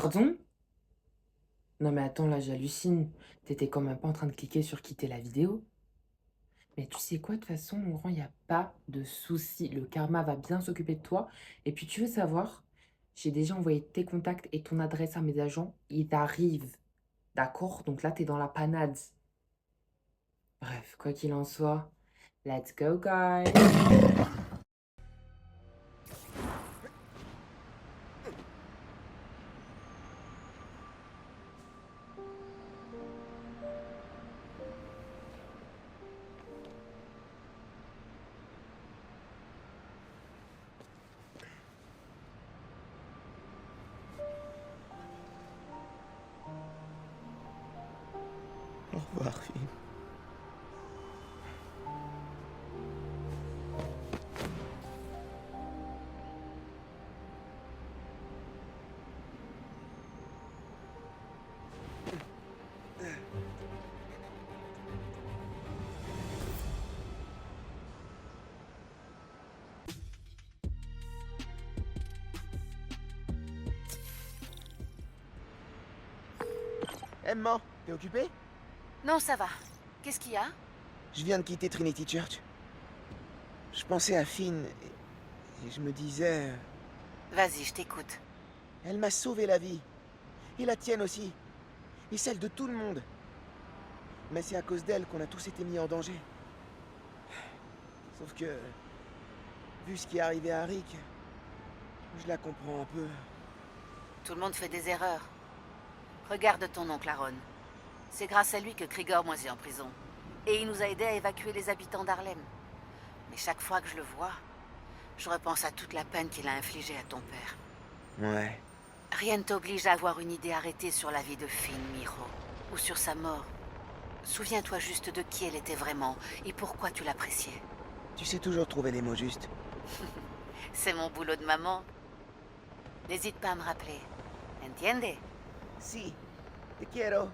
Pardon? Non mais attends, là j'hallucine. T'étais quand même pas en train de cliquer sur quitter la vidéo? Mais tu sais quoi, de toute façon, mon grand, il a pas de souci. Le karma va bien s'occuper de toi. Et puis tu veux savoir, j'ai déjà envoyé tes contacts et ton adresse à mes agents. Ils arrivent. D'accord? Donc là, t'es dans la panade. Bref, quoi qu'il en soit, let's go, guys! Au revoir, fille. Emma, t'es occupée? Non, ça va. Qu'est-ce qu'il y a? Je viens de quitter Trinity Church. Je pensais à Finn et je me disais... Vas-y, je t'écoute. Elle m'a sauvé la vie. Et la tienne aussi. Et celle de tout le monde. Mais c'est à cause d'elle qu'on a tous été mis en danger. Sauf que... Vu ce qui est arrivé à Rick, je la comprends un peu. Tout le monde fait des erreurs. Regarde ton oncle Aaron. C'est grâce à lui que Krieger moi est en prison. Et il nous a aidés à évacuer les habitants d'Harlem. Mais chaque fois que je le vois, je repense à toute la peine qu'il a infligée à ton père. Ouais. Rien ne t'oblige à avoir une idée arrêtée sur la vie de Finn, Miro. Ou sur sa mort. Souviens-toi juste de qui elle était vraiment et pourquoi tu l'appréciais. Tu sais toujours trouver les mots justes. C'est mon boulot de maman. N'hésite pas à me rappeler. Entiende? Si. Te quiero.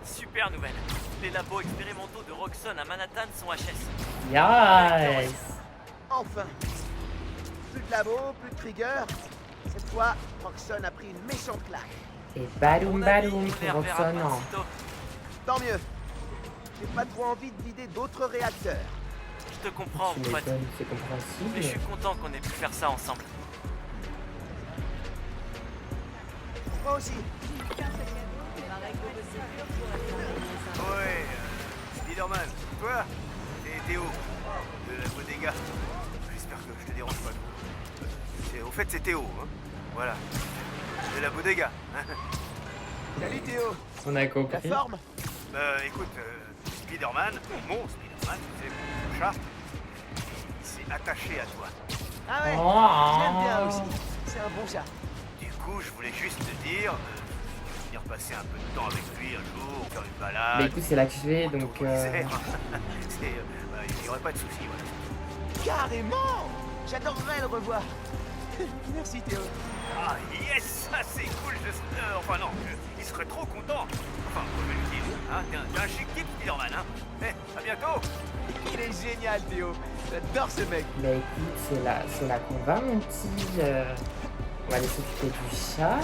Super nouvelle. Les labos expérimentaux de Roxxon à Manhattan sont HS. Yes! Enfin. Plus de labo, plus de trigger. Cette fois, Roxxon a pris une méchante claque. Et badoum On a dit, badoum on les pour reverra Roxane. pas sitôt. Tant mieux. J'ai pas trop envie de vider d'autres réacteurs. Je te comprends, Tu mon pote. m'étonnes, c'est Mais je suis compréhensible. content qu'on ait pu faire ça ensemble. Moi aussi. Ouais, Spider-Man, toi C'est Théo, de la Bodega. J'espère que je te dérange pas. Au fait, c'est Théo, hein. Voilà. De la Bodega. Salut Théo. On a La compris. forme? Écoute, Spider-Man, mon Spider-Man, c'est mon chat, il s'est attaché à toi. Ah ouais. Oh. Je l'aime bien aussi. C'est un bon chat. Du coup, je voulais juste te dire, venir passer un peu de temps avec lui un jour, faire une balade. Bah écoute, c'est là que je vais, donc... Il n'y aurait pas de souci, voilà. Carrément. J'adorerais le revoir. Merci Théo. Ah yes, ça c'est cool, enfin non, il serait trop content. Enfin, je vais lui dire, hein, t'es un chic type, Spider-Man, hein. À bientôt. Il est génial Théo. J'adore ce mec. Bah écoute, c'est là qu'on va, mon petit. On va aller s'occuper du chat.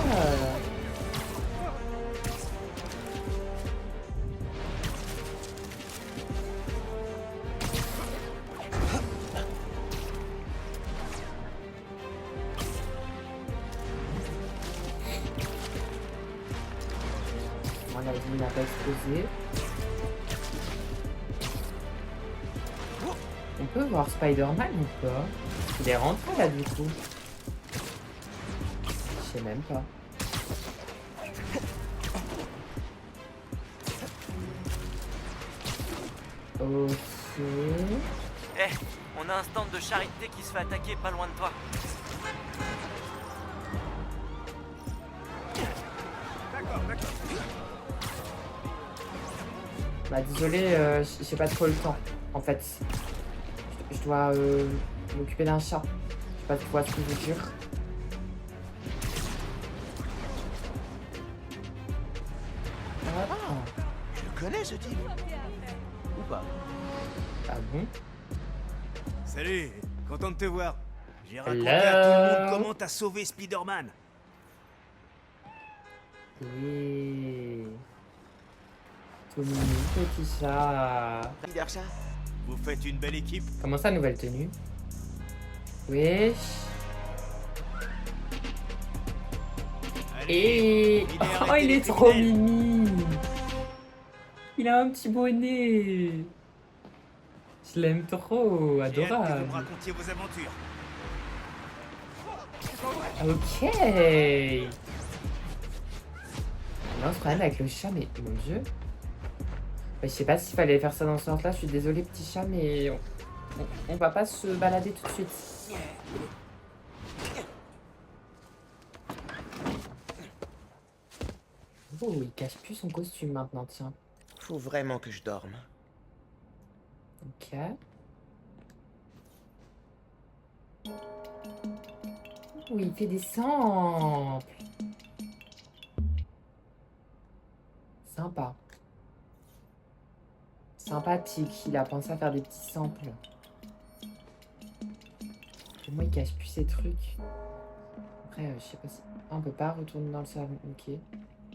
Bon, la vie n'a pas explosé. On peut voir Spider-Man ou pas? Il est rentré là du coup. Je sais même pas. Ok. Eh, on a un stand de charité qui se fait attaquer pas loin de toi. Bah désolé, j'ai pas trop le temps. En fait, je dois m'occuper d'un chat. Je sais pas si tu vois ce que je veux dire. Ah, connais ce type? Ou pas? Ah bon? Salut, content de te voir. J'ai raconté Hello. à tout le monde comment t'as sauvé Spider-Man. Et... Tout mignon, petit chat. Leader chat? Vous faites une belle équipe. Comment ça, nouvelle tenue? Wesh. Allez, Et... il est Oh, arrêté il les est trop criminels. mimi. Il a un petit bonnet. Je l'aime trop, J'ai hâte que vous me adorable. racontiez vos aventures. Ok. Non, ce problème avec le chat, mais mon dieu. Bah, je sais pas s'il fallait faire ça dans ce sens-là. Je suis désolée, petit chat, mais on va pas se balader tout de suite. Oh, il cache plus son costume maintenant, tiens. Faut vraiment que je dorme. Ok. Oh, il fait des samples. Sympa. Sympathique, il a pensé à faire des petits samples. Et moi, il cache plus ses trucs. Après, je sais pas si... Ah, on peut pas retourner dans le salon. Ok.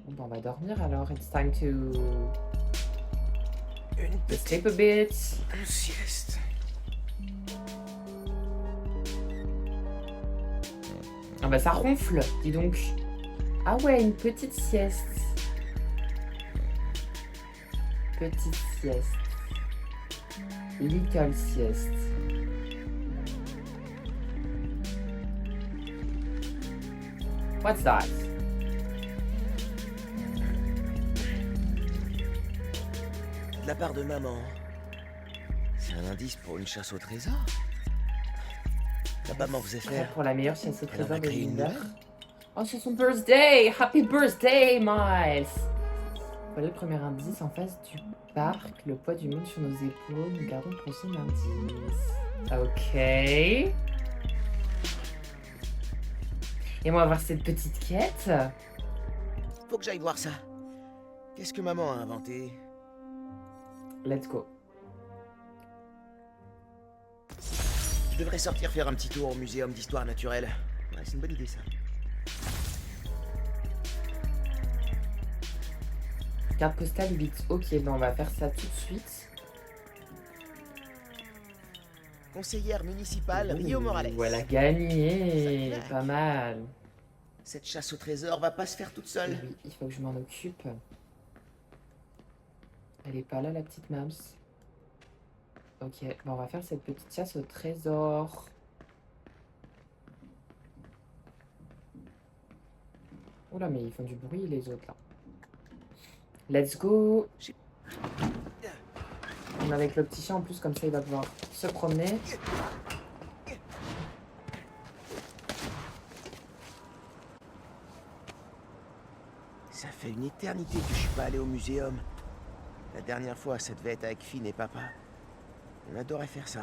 Bon, bah, on va dormir alors. It's time to... Une petite sleep a bit. sieste. Ah bah ça ronfle, dis donc. Ah ouais, une petite sieste. Petite sieste. Little sieste. What's that? De la part de maman. C'est un indice pour une chasse au trésor. La maman faisait Prêt faire. pour la meilleure chasse au Elle en trésor a de créé une l'univers. nouvelle. Oh, c'est son birthday! Happy birthday, Miles! Voilà le premier indice. En face du parc, le poids du monde sur nos épaules. Nous gardons le prochain indice. Ok. Et on va voir cette petite quête. Faut que j'aille voir ça. Qu'est-ce que maman a inventé? Let's go. Je devrais sortir faire un petit tour au muséum d'histoire naturelle. Ouais, c'est une bonne idée ça. Carte postale 8. Ok, ben on va faire ça tout de suite. Conseillère municipale Rio Morales. Voilà, gagné. Ça claque. Pas mal. Cette chasse au trésor va pas se faire toute seule. Oui, il faut que je m'en occupe. Elle est pas là, la petite Mams. Ok, bon, on va faire cette petite chasse au trésor. Oula, mais ils font du bruit, les autres, là. Let's go. On est avec le petit chat, en plus, comme ça, il va pouvoir se promener. Ça fait une éternité que je suis pas allé au muséum. La dernière fois, ça devait être avec Finn et papa. On adorait faire ça.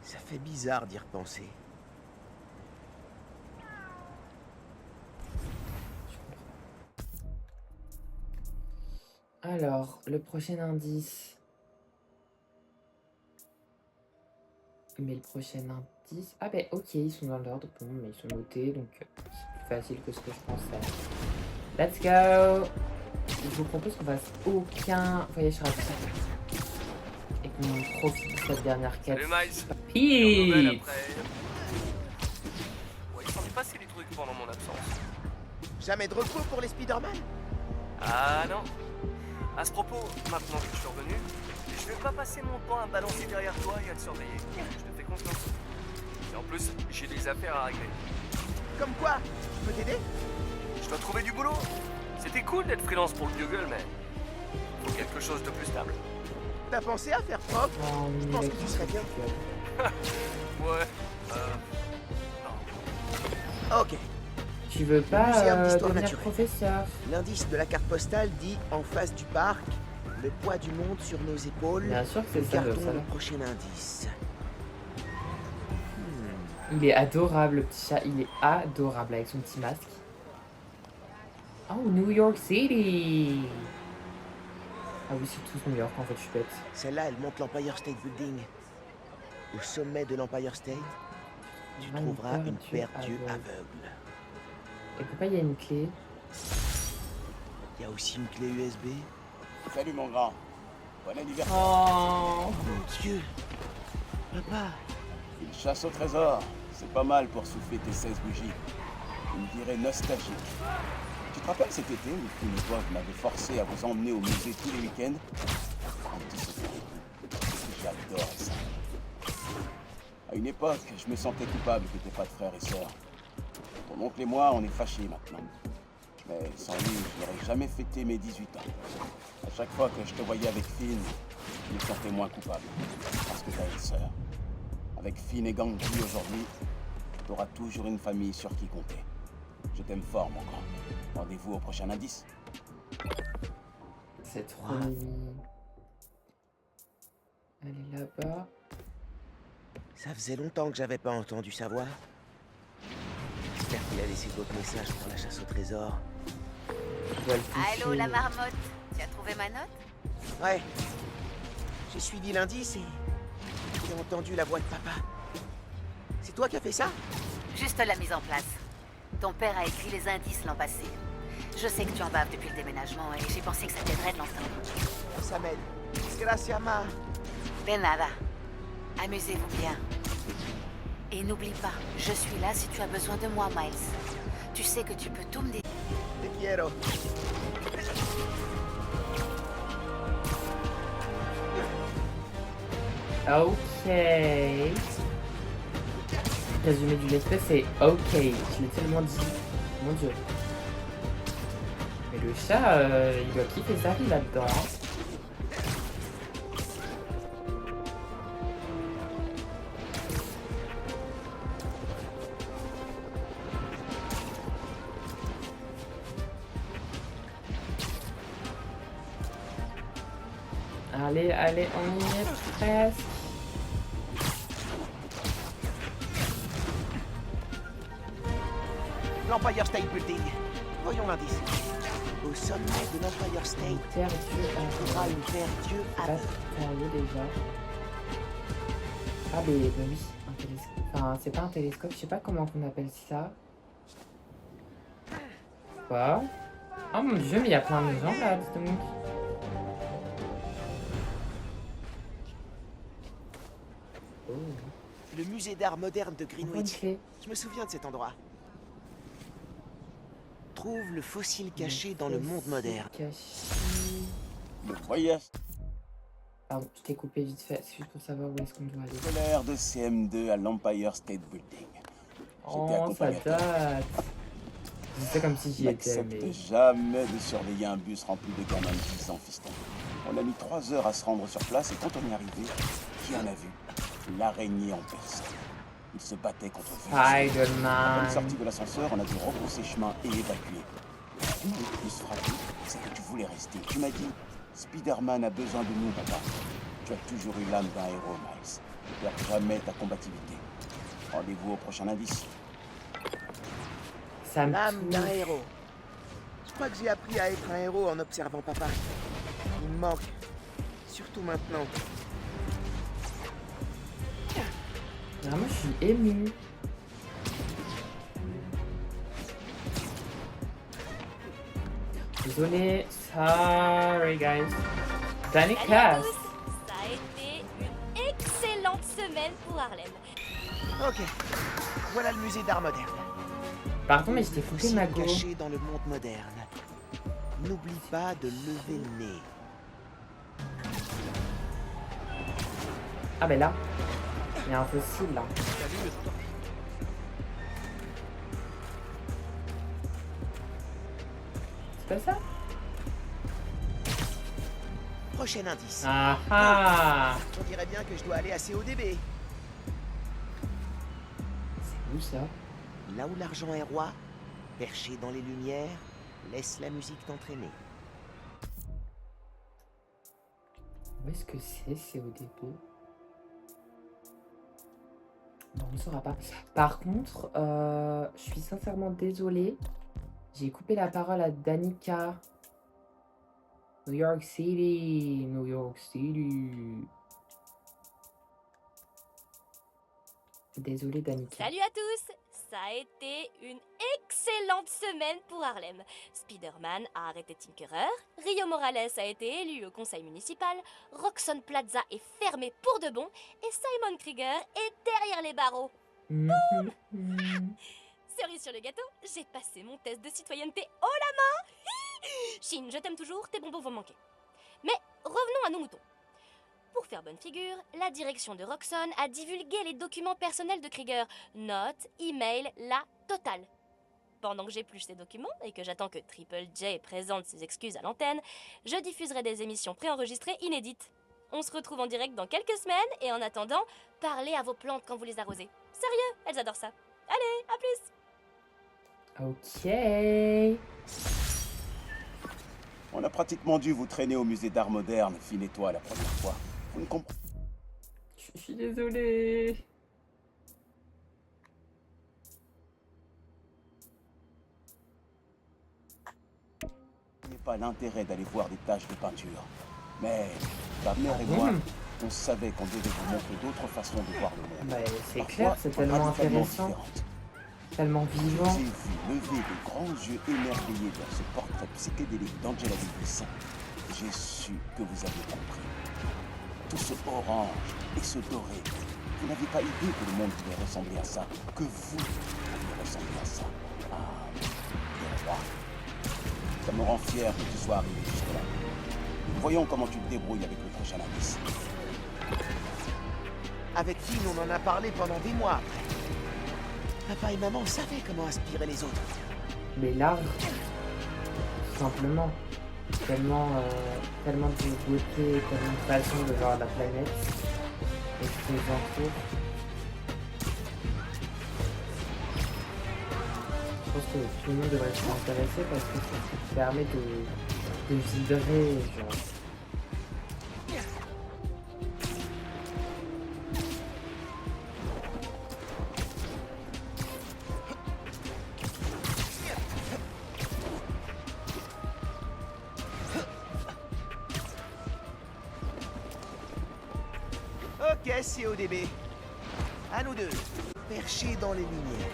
Ça fait bizarre d'y repenser. Alors, le prochain indice. Mais le prochain indice... Ah ben ok, ils sont dans l'ordre. Bon, mais ils sont notés, donc c'est plus facile que ce que je pensais. Let's go. Je vous propose qu'on fasse aucun voyage rapide. Et qu'on profite de cette dernière quête. Salut Miles. Pete. Ouais, il s'en est passé des trucs pendant mon absence. Jamais de repos pour les Spider-Man? Ah non. À ce propos, maintenant que je suis revenu, je vais pas passer mon temps à me balancer derrière toi et à te surveiller. Je te fais confiance. Et en plus, j'ai des affaires à régler. Comme quoi? Je peux t'aider? Je dois trouver du boulot. C'était cool d'être freelance pour le Bugle, mais faut quelque chose de plus stable. T'as pensé à faire prof? Oh, Je pense que tu serais bien. Ouais. Ok. Tu veux pas muséum d'histoire devenir naturelle. professeur? L'indice de la carte postale dit en face du parc, le poids du monde sur nos épaules. Bien sûr que c'est Nous ça, gardons ça. le prochain indice. Il est adorable, le petit chat. Il est adorable avec son petit masque. Oh, New York City. Ah oui, c'est tous New York, en fait, je suis bête. Celle-là, elle monte l'Empire State Building. Au sommet de l'Empire State, tu trouveras une paire d'yeux aveugles. Et pourquoi il y a une clé? Il y a aussi une clé USB. Salut mon grand. Bon anniversaire. Oh, Mon Dieu! Papa! Une chasse au trésor. C'est pas mal pour souffler tes 16 bougies. Une virée nostalgique. Tu te rappelles cet été où Finn et toi vous m'avez forcé à vous emmener au musée tous les week-ends? Un petit souvenir. J'adorais ça. À une époque, je me sentais coupable que t'aies pas de frères et sœurs. Ton oncle et moi, on est fâchés maintenant. Mais sans lui, je n'aurais jamais fêté mes 18 ans. À chaque fois que je te voyais avec Finn, je me sentais moins coupable. Parce que t'as une sœur. Avec Finn et Ganji aujourd'hui, t'auras toujours une famille sur qui compter. Je t'aime fort, mon grand. Rendez-vous au prochain indice. c'est trop mignon. Elle est là-bas. Ça faisait longtemps que j'avais pas entendu sa voix. J'espère qu'il a laissé d'autres messages pour la chasse au trésor. Je dois le toucher. Allô, la marmotte. Tu as trouvé ma note? Ouais. J'ai suivi l'indice et j'ai entendu la voix de papa. C'est toi qui as fait ça? Juste la mise en place. Ton père a écrit les indices l'an passé. Je sais que tu en baves depuis le déménagement et j'ai pensé que ça t'aiderait de l'entendre. Ça m'aide. Gracias, ma. De nada. Amusez-vous bien. Et n'oublie pas, je suis là si tu as besoin de moi, Miles. Tu sais que tu peux tout me dire. Te quiero. Ok. Résumé du let's c'est ok. Je l'ai tellement dit. Mon dieu. Mais le chat, il doit kiffer sa vie là-dedans. Hein. Allez, allez, on y est presque. L'Empire State Building. Voyons l'indice. Au sommet de l'Empire State, Terre, Dieu, tu trouveras une paire d'yeux pas aveugles. sérieux déjà. Ah mais oui, un télescope. Enfin, c'est pas un télescope, je sais pas comment on appelle ça. Quoi? Oh mon dieu, mais il y a plein de gens là, dis donc. Oh, Le musée d'art moderne de encore une Greenwich. clé. Je me souviens de cet endroit. Trouve le fossile caché dans le monde moderne. Caché. Le voyage Pardon, je t'ai coupé vite fait, c'est juste pour savoir où est-ce qu'on doit aller. scolaire de CM2 à l'Empire State Building. Oh, ça accompagnateur. date. Je sais comme si j'y étais, N'accepte mais... jamais de surveiller un bus rempli de gamins de 10 ans, fiston. On a mis 3 heures à se rendre sur place et quand on y est arrivé, qui en a vu? L'araignée en personne. Il se battait contre Venus. À peine Spider-Man. sorti de l'ascenseur, on a dû rebrousser chemin et évacuer. Ce qui m'a le plus frappé, c'est que tu voulais rester. Tu m'as dit, Spider-Man a besoin de nous, papa. Tu as toujours eu l'âme d'un héros, Miles. Ne perds jamais ta combativité. Rendez-vous au prochain indice. Ça me L'âme touche. d'un héros. Je crois que j'ai appris à être un héros en observant papa. Il me manque. Surtout maintenant. Vraiment, je suis émue. Désolé, sorry guys. Danny Salut à Cass. tous. Ça a été une excellente semaine pour Harlem. Ok. Voilà le musée d'art moderne. Pardon, mais je t'ai coupé ma Fossile go. caché dans le monde moderne. N'oublie pas de lever le nez. Ah ben là, il y a un fossile là. C'est pas ça? Prochain indice. Ah ah. On dirait bien que je dois aller à CODB. C'est où ça? Là où l'argent est roi, perché dans les lumières, laisse la musique t'entraîner. Où est-ce que c'est au début? Non, on ne saura pas. Par contre, je suis sincèrement désolée. J'ai coupé la parole à Danica. New York City, New York City. Désolée Danica. Salut à tous! Ça a été une excellente semaine pour Harlem. Spider-Man a arrêté Tinkerer, Rio Morales a été élu au conseil municipal, Roxxon Plaza est fermé pour de bon et Simon Krieger est derrière les barreaux. Mhm, mhm. Cerise sur le gâteau, j'ai passé mon test de citoyenneté haut la main. Chine, je t'aime toujours, tes bonbons vont manquer. Mais revenons à nos moutons. Pour faire bonne figure, la direction de Roxxon a divulgué les documents personnels de Krieger. Notes, emails, la totale. Pendant que j'épluche ces documents et que j'attends que Triple J présente ses excuses à l'antenne, je diffuserai des émissions préenregistrées inédites. On se retrouve en direct dans quelques semaines et en attendant, parlez à vos plantes quand vous les arrosez. Sérieux, elles adorent ça. Allez, à plus! Ok. On a pratiquement dû vous traîner au musée d'art moderne, Finn et toi, la première fois. Vous ne comprenez Je suis désolée. pas l'intérêt d'aller voir des taches de peinture. Mais ta mère et moi, on savait qu'on devait vous montrer d'autres façons de voir le monde. Bah, c'est Parfois, clair, c'est tellement radicalement intéressant, différentes. tellement Je vivant. vous ai vu lever de grands yeux émerveillés vers ce portrait psychédélique d'Angela Davis. J'ai su que vous aviez compris. Tout ce orange et ce doré. Vous n'aviez pas idée que le monde pouvait ressembler à ça, que vous pouviez ressembler à ça. Ah, le roi. Ça me rend fier que tu sois arrivé jusque-là. Voyons comment tu te débrouilles avec le prochain indice. Avec Finn, on en a parlé pendant des mois après. Papa et maman savaient comment inspirer les autres. Mais l'arbre, tout simplement, tellement de beauté, tellement de façon de voir la planète et ce qui nous entoure. Je pense que tout le monde devrait s'y intéresser parce que ça permet de vibrer, genre. Ok, CODB. À nous deux, perchés dans les lumières.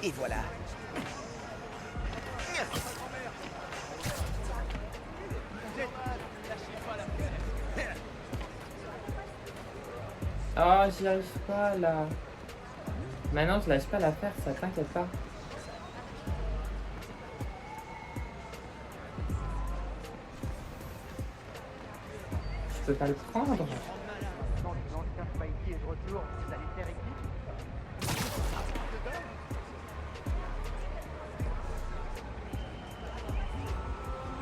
Et voilà. Oh, j'y arrive pas là. Maintenant, je lâche pas l'affaire, ça t'inquiète pas. Je peux pas le prendre.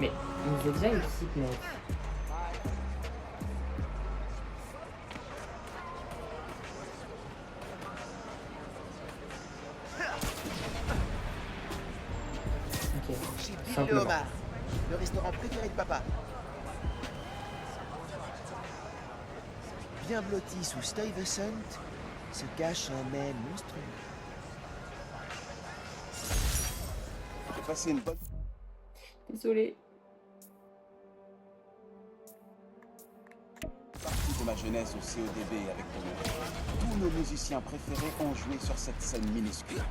Mais il nous est déjà ici, mec. Ok, Chez Bill le simplement. Homard, le restaurant préféré de papa. Bien blotti sous Stuyvesant, se cache un mets monstrueux. J'ai passé une bonne Désolé. partie de ma jeunesse au CODB avec ton oncle. Tous nos musiciens préférés ont joué sur cette scène minuscule.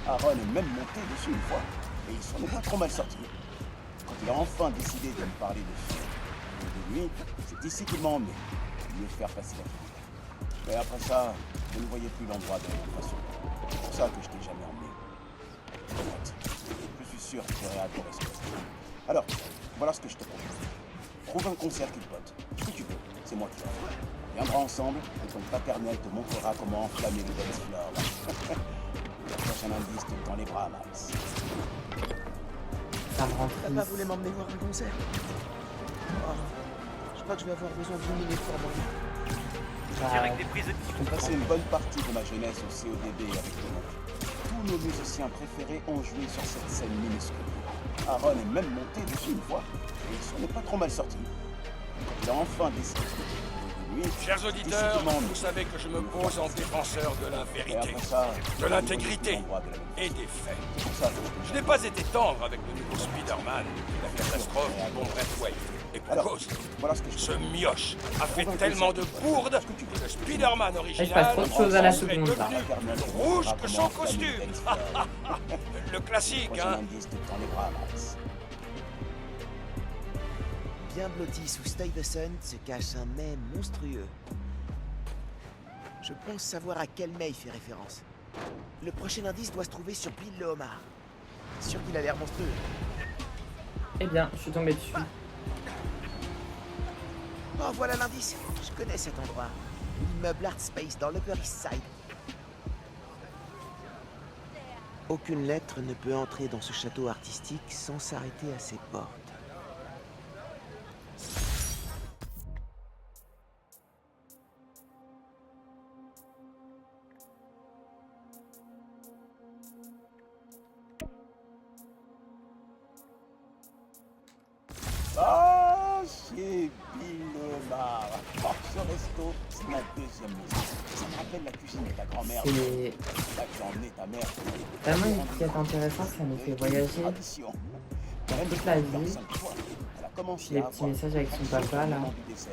Aaron est même monté dessus une fois, et il s'en est pas trop mal sorti. Quand il a enfin décidé de me parler de film et de lui, c'est ici qu'il m'a emmené, mieux faire passer la vie. Mais après ça, je ne voyais plus l'endroit de la même façon. C'est pour ça que je t'ai jamais emmené. Honnête, je suis sûr que tu aurais adoré ce truc. Alors, voilà ce que je te propose. Trouve un concert qui te botte. Ce que tu veux, c'est moi qui l'offre. On viendra ensemble et ton paternel te montrera comment enflammer le dance floor. Le prochain indice te tend les bras, Max. Ça me rend Papa triste. voulait m'emmener voir un concert. Oh, je crois que je vais avoir besoin d'1 minute pour moi. Avec des prises de J'ai passé une bonne partie de ma jeunesse au CODB avec ton oncle. Tous nos musiciens préférés ont joué sur cette scène minuscule. Aaron est même monté dessus une fois, et il s'en est pas trop mal sorti. Quand il a enfin décidé de Lui, Chers auditeurs, disciplinement, vous savez que je me pose en défenseur de la et vérité, après ça, de l'intégrité l'endroit de la même et des faits. C'est pour ça que Je n'ai pas été tendre avec le nouveau Spider-Man depuis la catastrophe du bon Braithwaite. Et pour Alors, cause, voilà ce que je ce fais. mioche a fait tellement de bourdes que le Spider-Man Il se original passe trop de choses à la serait seconde, là. devenu plus rouge que son costume. Le classique, Prochain hein. indice, tu te prends les bras, Max. Bien blotti sous Stuyvesant se cache un mets monstrueux. Je pense savoir à quel mets il fait référence. Le prochain indice doit se trouver sur Bill le homard. Sûr qu'il a l'air monstrueux. Eh bien, je suis tombée dessus. Oh, voilà l'indice. Je connais cet endroit. L'immeuble Art Space dans l'Upper East Side. Aucune lettre ne peut entrer dans ce château artistique sans s'arrêter à ses portes. Ah, chez Bill Lemar. Oh, ce resto, c'est ma deuxième maison. Ça me rappelle la cuisine de ta grand-mère. C'est Là que j'ai emmené ta mère. tellement une pièce intéressante, ça nous fait voyager. Tradition. Toute la vie. Elle a commencé Les à petits avoir messages avec son papa, là. le moment du dessert.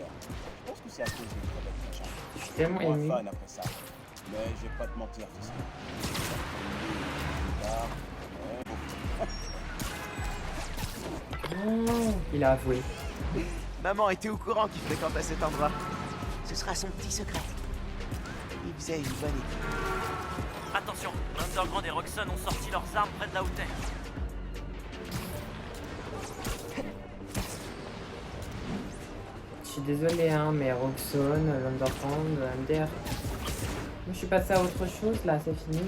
Je pense que c'est à cause des crevettes, machin. Je suis tellement Moins émue. fun après ça. Mais je vais pas te mentir, tu sais. Tard, Oh, il a avoué. Maman était au courant qu'il fréquentait cet endroit. Ce sera son petit secret. Il faisait une bonne équipe. Attention, Underground et Roxxon ont sorti leurs armes près de la hauteur. Je suis désolée, hein, mais Roxxon, l'Underground, MDR. Moi, je suis passée à autre chose, là, c'est fini.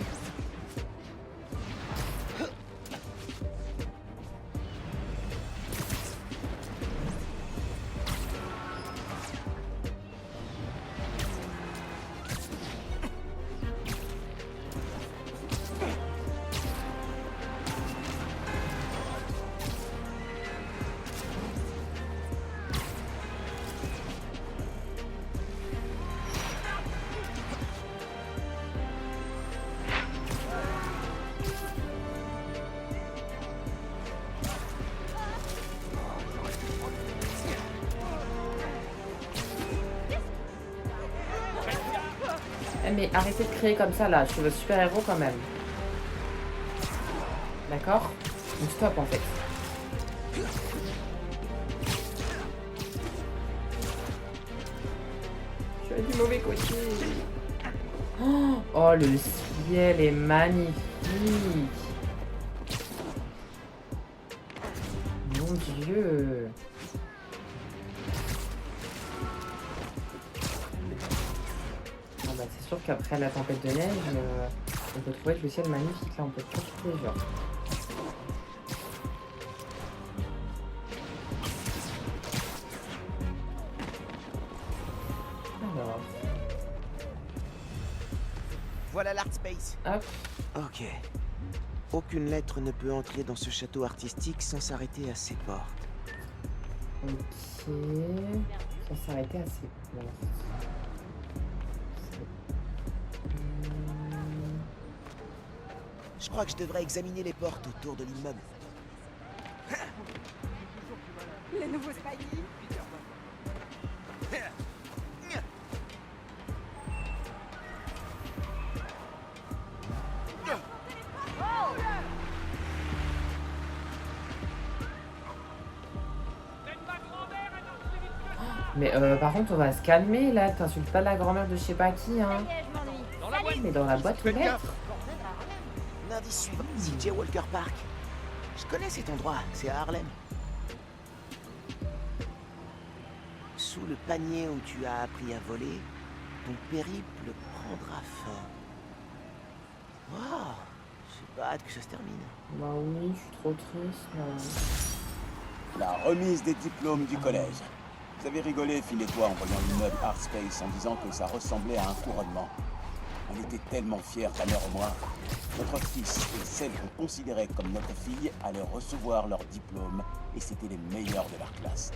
Eh, mais arrêtez de crier comme ça, là. Je suis votre super-héros, quand même. D'accord? Donc stop, en fait. Je suis du mauvais côté. Oh, le ciel est magnifique. Mon Dieu. Ah bah, c'est sûr qu'après la tempête de neige, on peut trouver le ciel magnifique. Là, on peut profiter, genre. Alors, Voilà l'Art Space. hop. Ok. Aucune lettre ne peut entrer dans ce château artistique sans s'arrêter à ses portes. Ok. Ça s'arrêter à ses portes. Je crois que je devrais examiner les portes autour de l'immeuble. Les nouveaux Spidey. Mais par contre, on va se calmer là. T'insultes pas la grand-mère de je sais pas qui, hein. Mais dans la boîte aux lettres. L'indice suivant, CJ Walker Park. Je connais cet endroit, c'est à Harlem. Sous le panier où tu as appris à voler, ton périple prendra fin. Waouh, j'ai pas hâte que ça se termine. Bah oui, je suis trop triste là. La remise des diplômes du collège. Vous avez rigolé, Phil et toi, en voyant l'immeuble Art Space en disant que ça ressemblait à un couronnement. On était tellement fiers, ta mère et moi. Notre fils et celle qu'on considérait comme notre fille allaient recevoir leur diplôme et c'était les meilleurs de leur classe.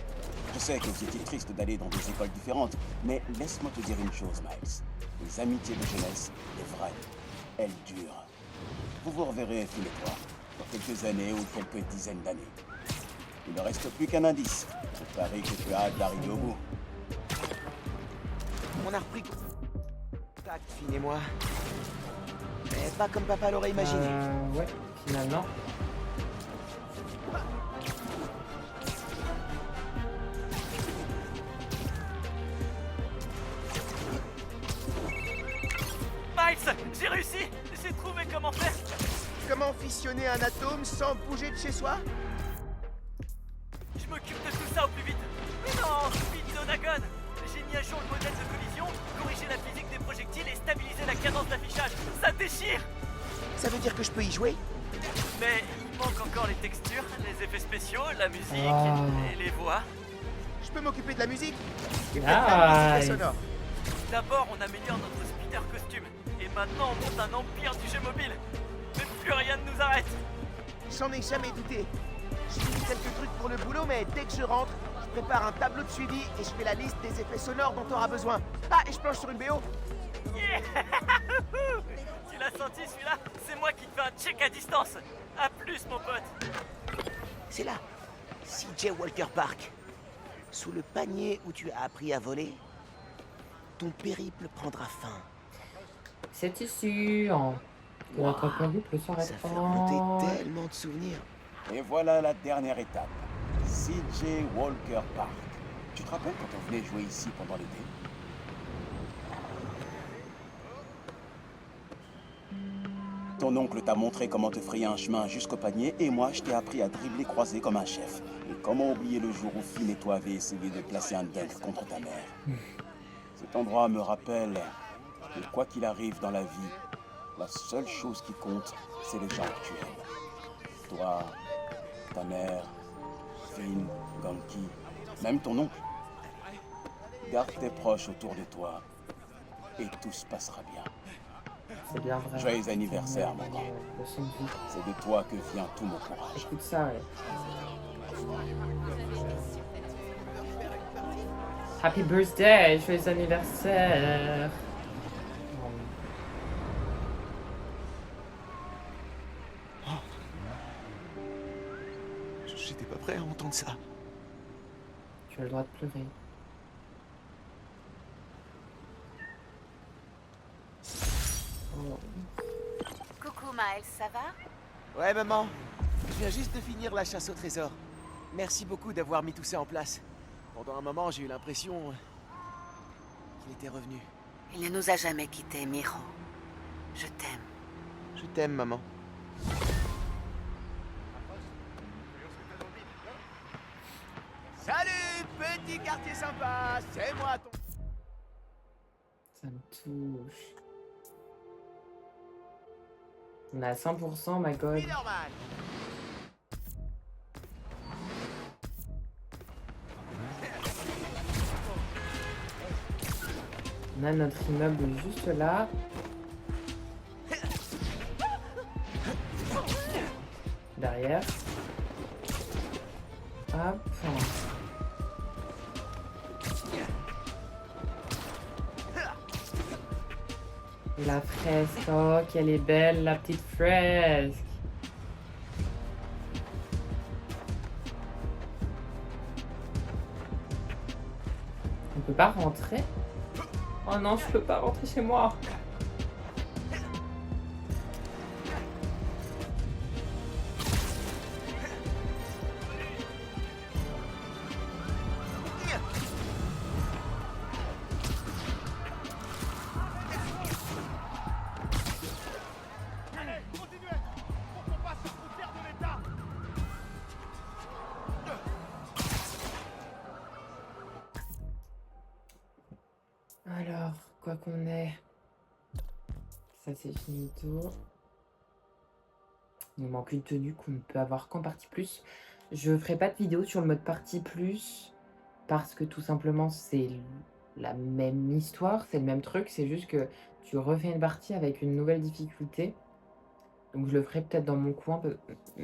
Je sais que vous étiez triste d'aller dans des écoles différentes, mais laisse-moi te dire une chose, Miles. Les amitiés de jeunesse, les vraies, elles durent. Vous vous reverrez, Finn et toi, dans quelques années ou quelques dizaines d'années. Il ne reste plus qu'un indice. Je parie que tu as hâte d'arriver au bout. On a repris contact, Finn et moi. Mais pas comme papa l'aurait imaginé. Ouais, finalement. Miles, j'ai réussi. J'ai trouvé comment faire. Comment fissionner un atome sans bouger de chez soi? Je m'occupe de tout ça au plus vite. Mais non, vite Donagon. J'ai mis à jour le modèle de collision, corrigé la physique des projectiles et stabilisé la cadence d'affichage. Ça déchire. Ça veut dire que je peux y jouer? Mais il manque encore les textures, les effets spéciaux, la musique Ah. et les voix. Je peux m'occuper de la musique? Et Nice. peut-être même des effets sonores. D'abord, on améliore notre speeder costume. Et maintenant, on monte un empire du jeu mobile. Mais plus rien ne nous arrête. J'en ai jamais douté. J'ai mis quelques trucs pour le boulot, mais dès que je rentre, je prépare un tableau de suivi et je fais la liste des effets sonores dont tu auras besoin. Ah, et je planche sur une BO. Yeah. Tu l'as senti celui-là? C'est moi qui te fais un check à distance. A plus, mon pote. C'est là, CJ Walker Park. Sous le panier où tu as appris à voler, ton périple prendra fin. C'est sûr. Que notre périple Ça fait s'arrêtera. remonter tellement de souvenirs. Et voilà la dernière étape. CJ Walker Park. Tu te rappelles quand on venait jouer ici pendant l'été? Ton oncle t'a montré comment te frayer un chemin jusqu'au panier et moi je t'ai appris à dribbler croisé comme un chef. Et comment oublier le jour où Finn et toi avez essayé de placer un dunk contre ta mère. Cet endroit me rappelle que quoi qu'il arrive dans la vie, la seule chose qui compte, c'est les gens que tu aimes. Toi, ta mère, Finn, Ganki, même ton oncle. Garde tes proches autour de toi et tout se passera bien. C'est bien vrai. Joyeux anniversaire, mon grand. Leçon de vie. C'est de toi que vient tout mon courage. Écoute ça, ouais. Happy birthday, joyeux anniversaire. J'étais pas prêt à entendre ça. Tu as le droit de pleurer. Oh. Coucou Miles, ça va? Ouais, maman. Je viens juste de finir la chasse au trésor. Merci beaucoup d'avoir mis tout ça en place. Pendant un moment, j'ai eu l'impression qu'il était revenu. Il ne nous a jamais quittés, Miro. Je t'aime. Je t'aime, maman. Salut, petit quartier sympa. C'est moi ton... Ça me touche. On est à 100%, my god. Spider-Man. On a notre immeuble juste là. Derrière. Hop. La fresque. Oh, qu'elle est belle, la petite fresque. On peut pas rentrer? Oh non, je peux pas rentrer chez moi. Alors, quoi qu'on ait. Ça c'est finito. Il nous manque une tenue qu'on ne peut avoir qu'en partie plus. Je ferai pas de vidéo sur le mode partie plus parce que tout simplement c'est la même histoire, c'est le même truc, c'est juste que tu refais une partie avec une nouvelle difficulté. Donc je le ferai peut-être dans mon coin,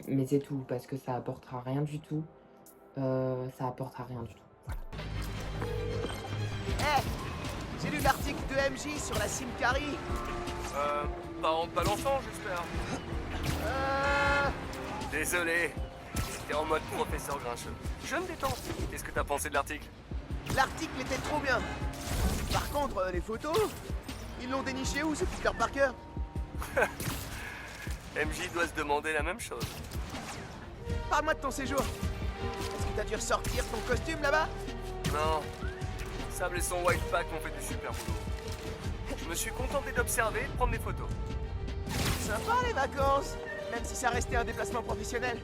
mais c'est tout, parce que ça apportera rien du tout. Ça apportera rien du tout. Hé, j'ai lu l'article de MJ sur la Simcari. Pas en te balançant, j'espère. Euh... Désolé, j'étais en mode professeur grincheux. Je me détends. Qu'est-ce que t'as pensé de l'article? L'article était trop bien. Par contre, les photos, ils l'ont déniché où, ce Peter Parker? MJ doit se demander la même chose. Parle-moi de ton séjour. Est-ce que t'as dû ressortir ton costume là-bas? Non, Sable et son Whitepack ont fait du super boulot. Je me suis contenté d'observer et de prendre des photos. Sympa les vacances, même si ça restait un déplacement professionnel.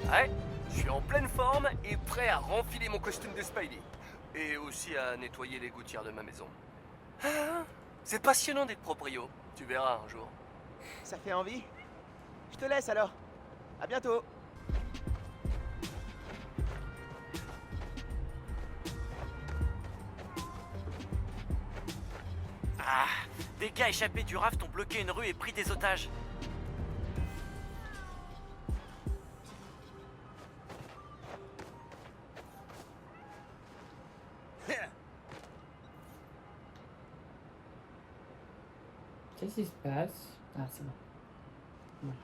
Ouais, je suis en pleine forme et prêt à renfiler mon costume de Spidey. Et aussi à nettoyer les gouttières de ma maison. Ah, c'est passionnant d'être proprio. Tu verras un jour. Ça fait envie. Je te laisse alors. À bientôt. Ah, des gars échappés du raft ont bloqué une rue et pris des otages. Qu'est-ce qui se passe? Ah, c'est bon. Voilà.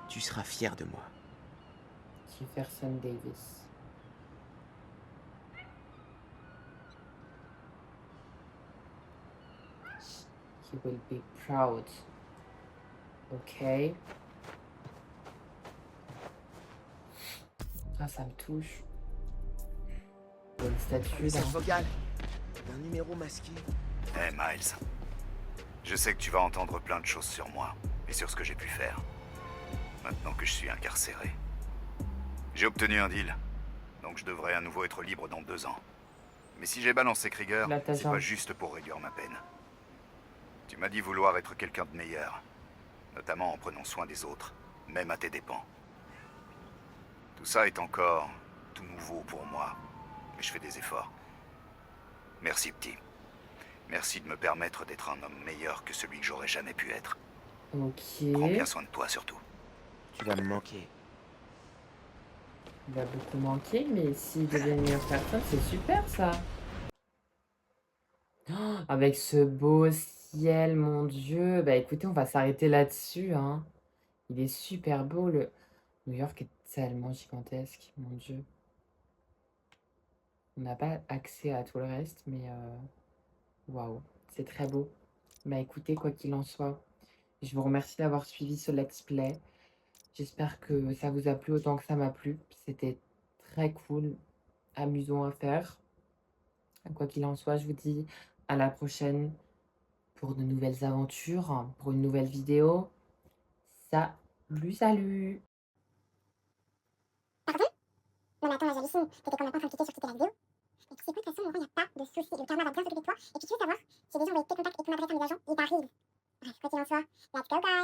Tu seras fier de moi. Jefferson Davis. He will be proud. Ok. Ah, ça me touche. Il y a une statue Message là. vocal. Un numéro masqué. Hé Miles, je sais que tu vas entendre plein de choses sur moi et sur ce que j'ai pu faire. Maintenant que je suis incarcéré. J'ai obtenu un deal, donc je devrais à nouveau être libre dans 2 ans. Mais si j'ai balancé Krieger, Là, t'as c'est genre- pas juste pour réduire ma peine. Tu m'as dit vouloir être quelqu'un de meilleur, notamment en prenant soin des autres, même à tes dépens. Tout ça est encore tout nouveau pour moi, mais je fais des efforts. Merci, petit. Merci de me permettre d'être un homme meilleur que celui que j'aurais jamais pu être. Ok. Prends bien soin de toi surtout. Tu vas me manquer. Il va beaucoup manquer, mais s'il devient une meilleure personne, c'est super ça. Oh, avec ce beau ciel, mon Dieu. Bah écoutez, on va s'arrêter là-dessus, hein. Il est super beau, le New York est tellement gigantesque, mon Dieu. On n'a pas accès à tout le reste, mais waouh, c'est très beau. Bah écoutez, quoi qu'il en soit, je vous remercie d'avoir suivi ce let's play. J'espère que ça vous a plu autant que ça m'a plu. C'était très cool, amusant à faire. Quoi qu'il en soit, je vous dis à la prochaine pour de nouvelles aventures, pour une nouvelle vidéo. Salut, salut! Non mais attends, la j'hallucine. T'étais quand même pas en train de cliquer sur quitter la vidéo. Mais tu sais quoi, de toute façon, Laurent, y a pas de soucis. Le karma va bien s'occuper de toi. Et puis tu veux savoir, si les gens envoient tes contacts et ton adresse à mes agents, ils t'arrivent. Bref, quoi qu'il en soit, let's go guys!